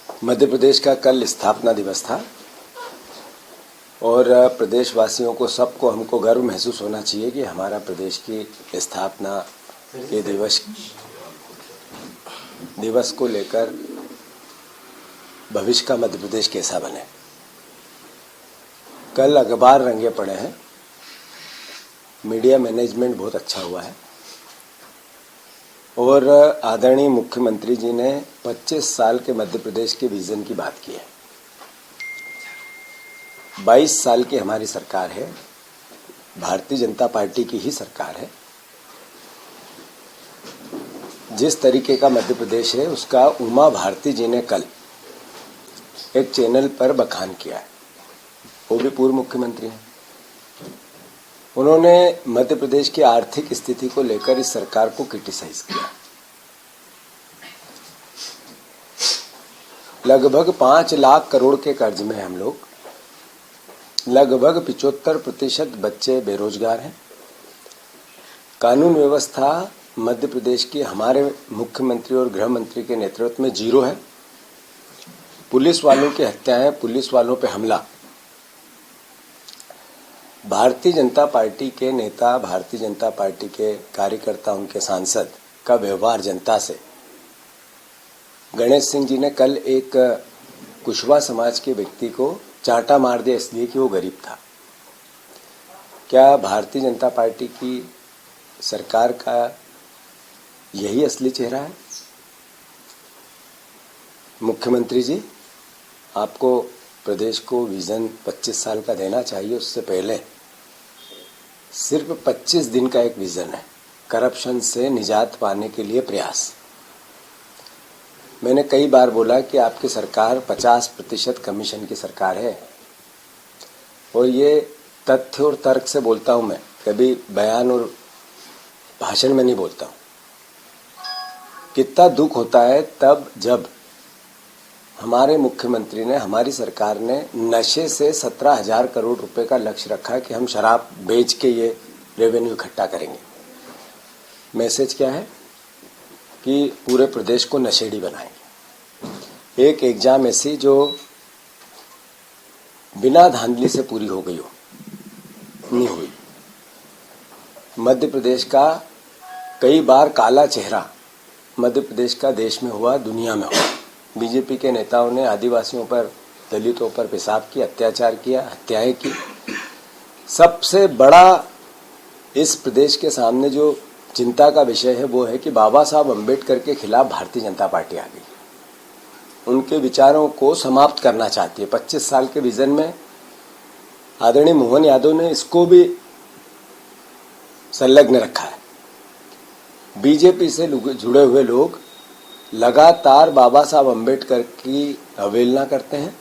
मध्य प्रदेश का कल स्थापना दिवस था और प्रदेशवासियों को सबको हमको गर्व महसूस होना चाहिए कि हमारा प्रदेश की स्थापना के दिवस को लेकर भविष्य का मध्य प्रदेश कैसा बने। कल अखबार रंगे पड़े हैं, मीडिया मैनेजमेंट बहुत अच्छा हुआ है और आदरणीय मुख्यमंत्री जी ने 25 साल के मध्य प्रदेश के विजन की बात की है। 22 साल की हमारी सरकार है, भारतीय जनता पार्टी की ही सरकार है। जिस तरीके का मध्य प्रदेश है उसका उमा भारती जी ने कल एक चैनल पर बखान किया है, वो भी पूर्व मुख्यमंत्री हैं। उन्होंने मध्य प्रदेश की आर्थिक स्थिति को लेकर इस सरकार को क्रिटिसाइज किया। लगभग 5 लाख करोड़ के कर्ज में हम लोग, लगभग 75% बच्चे बेरोजगार हैं। कानून व्यवस्था मध्य प्रदेश की हमारे मुख्यमंत्री और गृह मंत्री के नेतृत्व में जीरो है। पुलिस वालों की हत्याएं, पुलिस वालों पे हमला, भारतीय जनता पार्टी के नेता, भारतीय जनता पार्टी के कार्यकर्ता, उनके सांसद का व्यवहार जनता से। गणेश सिंह जी ने कल एक कुशवाहा समाज के व्यक्ति को चांटा मार दिया इसलिए कि वो गरीब था। क्या भारतीय जनता पार्टी की सरकार का यही असली चेहरा है? मुख्यमंत्री जी, आपको प्रदेश को विजन 25 साल का देना चाहिए। उससे पहले सिर्फ 25 दिन का एक विजन है, करप्शन से निजात पाने के लिए प्रयास। मैंने कई बार बोला कि आपकी सरकार 50% कमीशन की सरकार है और ये तथ्य और तर्क से बोलता हूं मैं, कभी बयान और भाषण में नहीं बोलता हूं। कितना दुख होता है तब जब हमारे मुख्यमंत्री ने, हमारी सरकार ने नशे से 17,000 करोड़ रुपए का लक्ष्य रखा कि हम शराब बेच के ये रेवेन्यू इकट्ठा करेंगे। मैसेज क्या है कि पूरे प्रदेश को नशेड़ी बनाएंगे। एक एग्जाम ऐसी जो बिना धांधली से पूरी हो गई हो, नहीं हुई। मध्य प्रदेश का कई बार काला चेहरा मध्य प्रदेश का देश में हुआ, दुनिया में हुआ। बीजेपी के नेताओं ने आदिवासियों पर, दलितों पर पेशाब किया, अत्याचार किया, हत्याएं की। सबसे बड़ा इस प्रदेश के सामने जो चिंता का विषय है वो है कि बाबा साहब अम्बेडकर के खिलाफ भारतीय जनता पार्टी आ गई। उनके विचारों को समाप्त करना चाहती है। 25 साल के विजन में आदरणीय मोहन यादव ने इसको भी संलग्न रखा है। बीजेपी से जुड़े हुए लोग लगातार बाबा साहब अम्बेडकर की अवहेलना करते हैं,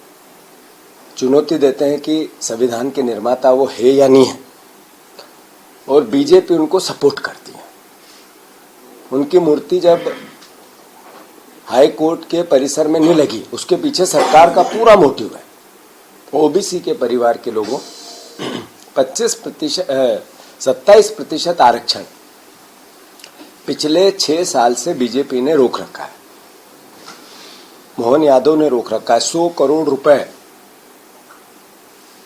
चुनौती देते हैं कि संविधान के निर्माता वो है या नहीं है, और बीजेपी उनको सपोर्ट करती है। उनकी मूर्ति जब हाई कोर्ट के परिसर में नहीं लगी, उसके पीछे सरकार का पूरा मोटिव है। ओबीसी के परिवार के लोगों 27% आरक्षण पिछले 6 साल से बीजेपी ने रोक रखा है। मोहन यादव ने रोक रखा है। 100 करोड़ रुपए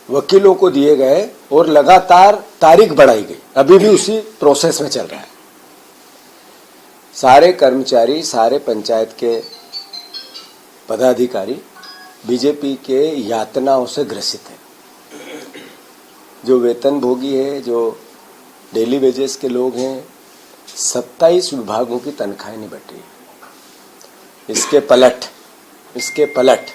वकीलों को दिए गए और लगातार तारीख बढ़ाई गई, अभी भी उसी प्रोसेस में चल रहा है। सारे कर्मचारी, सारे पंचायत के पदाधिकारी बीजेपी के यातनाओं से ग्रसित है। जो वेतन भोगी है, जो डेली वेजेस के लोग हैं, 27 विभागों की तनख्वाहें नहीं बढ़ रही। इसके पलट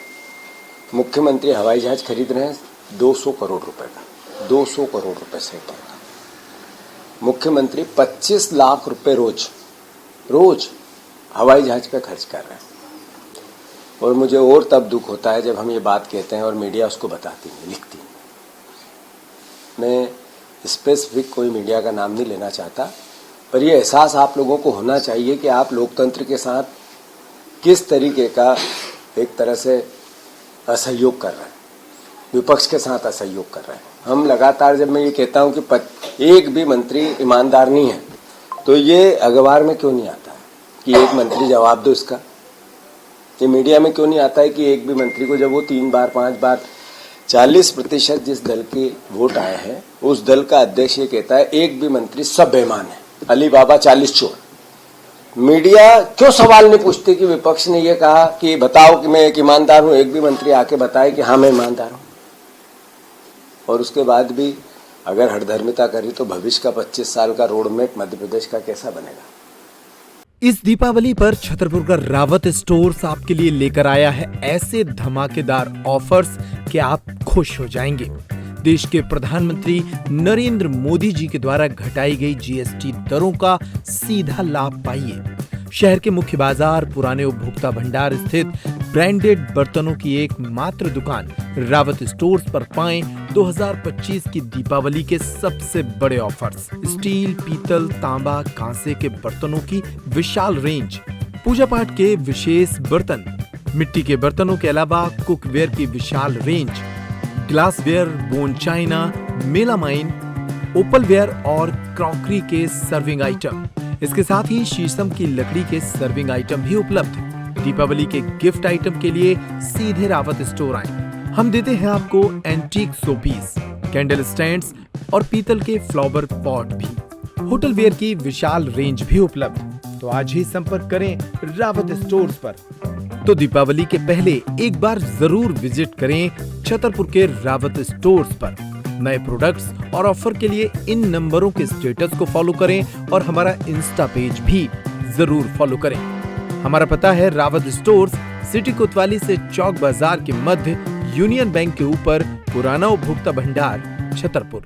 मुख्यमंत्री हवाई जहाज खरीद रहे हैं 200 करोड़ रुपए का, 200 करोड़ रुपए से का। मुख्यमंत्री 25 लाख रुपए रोज हवाई जहाज पे खर्च कर रहे हैं। और मुझे और तब दुख होता है जब हम ये बात कहते हैं और मीडिया उसको बताती नहीं, लिखती नहीं। मैं स्पेसिफिक कोई मीडिया का नाम नहीं लेना चाहता, पर यह एहसास आप लोगों को होना चाहिए कि आप लोकतंत्र के साथ किस तरीके का एक तरह से असहयोग कर रहे हैं, विपक्ष के साथ असहयोग कर रहे हैं। हम लगातार, जब मैं ये कहता हूं कि एक भी मंत्री ईमानदार नहीं है, तो ये अखबार में क्यों नहीं आता है कि एक मंत्री जवाब दो इसका? ये मीडिया में क्यों नहीं आता है कि एक भी मंत्री को, जब वो 3 बार 5 बार 40% जिस दल के वोट आए हैं उस दल का अध्यक्ष ये कहता है एक भी मंत्री सब बेईमान है, अली बाबा 40 चोर। मीडिया क्यों सवाल नहीं पूछती कि विपक्ष ने ये कहा कि बताओ कि मैं एक ईमानदार हूं, एक भी मंत्री आके बताए कि हाँ मैं ईमानदार हूं। और उसके बाद भी अगर हठधर्मिता करी तो भविष्य का 25 साल का रोड मैप मध्य प्रदेश का कैसा बनेगा। इस दीपावली पर छतरपुर का रावत स्टोर्स आपके लिए लेकर आया है ऐसे धमाकेदार ऑफर्स कि आप खुश हो जाएंगे। देश के प्रधानमंत्री नरेंद्र मोदी जी के द्वारा घटाई गई जीएसटी दरों का सीधा लाभ पाइए। शहर के मुख्य बाजार पुराने उपभोक्ता भंडार स्थित ब्रांडेड बर्तनों की एक मात्र दुकान रावत स्टोर्स पर पाएं 2025 की दीपावली के सबसे बड़े ऑफर्स। स्टील, पीतल, तांबा, कांसे के बर्तनों की विशाल रेंज, पूजा पाठ के विशेष बर्तन, मिट्टी के बर्तनों के अलावा कुकवेयर की विशाल range, glassware, bone china, melamine, opalware और क्रॉकरी के सर्विंग आइटम। इसके साथ ही शीशम की लकड़ी के सर्विंग आइटम भी उपलब्ध। दीपावली के गिफ्ट आइटम के लिए सीधे रावत स्टोर आएं। हम देते हैं आपको एंटीक शोपीस, कैंडल स्टैंड्स और पीतल के फ्लावर पॉट भी। होटल वेयर की विशाल रेंज भी उपलब्ध। तो आज ही संपर्क करें रावत स्टोर्स पर। तो दीपावली के पहले एक बार जरूर विजिट करें छतरपुर के रावत स्टोर्स पर। नए प्रोडक्ट्स और ऑफर के लिए इन नंबरों के स्टेटस को फॉलो करें और हमारा इंस्टा पेज भी जरूर फॉलो करें। हमारा पता है रावत स्टोर्स, सिटी कोतवाली से चौक बाजार के मध्य, यूनियन बैंक के ऊपर, पुराना उपभोक्ता भंडार, छतरपुर।